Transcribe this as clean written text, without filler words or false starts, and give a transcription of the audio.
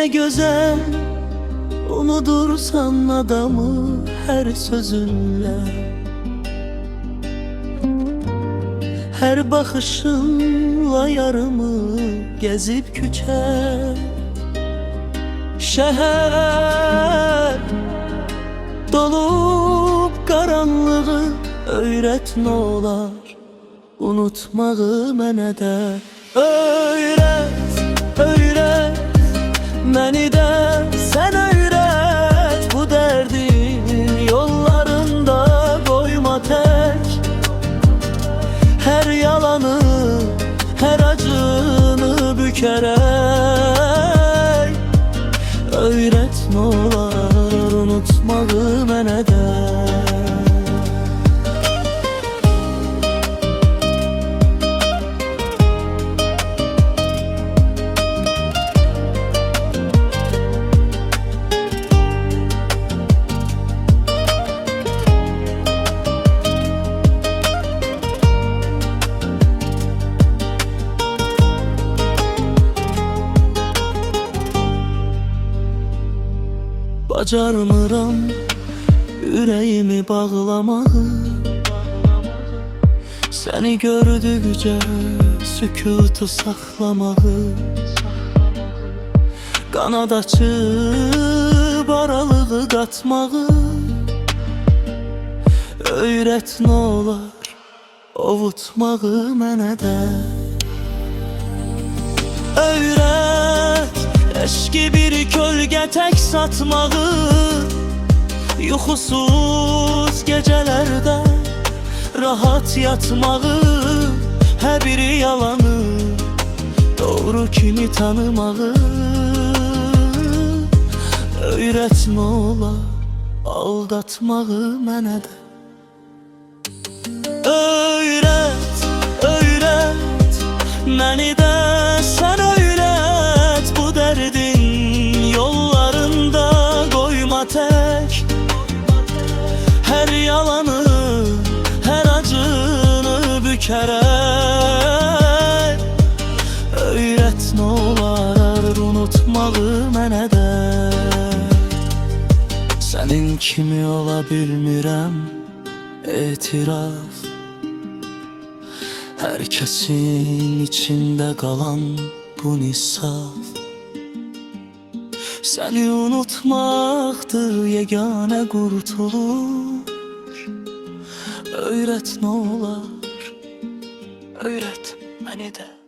ne güzel unutursan adamı her sözünle. Her bakışınla yarımı gezip küçer. Şehir dolup karanlığı öğret ne olar unutmağı mənə də. Öğret, öğret məni də, sən öğret bu dərdin yollarında qoyma tək. Her yalanı, her acını bükerek öğret ne olar unutmağı mənə də. Bacarmıram ürəyimi bağlamağı, səni gördükcə sükutu saxlamağı. Qanad açıb aralığı qatmağı öyrət nə olar ovutmağı mənə də. Öyrət eşki bir kölge tek satmağı, yuxusuz gecelerde rahat yatmağı. Her biri yalanı doğru kimi tanımağı öğret ne olar aldatmağı mənə də. Öğret, öğret məni də, sən öğret bu dərdin yollarında qoyma tək. Her yalanı, her acını bükerek öğret ne olar unutmağı mənə də. Sənin kimi ola bilmirəm etiraf, herkesin içinde kalan bu nisaf. Seni unutmaktır yegane kurtuluş. Öğret ne olar, öğret beni de.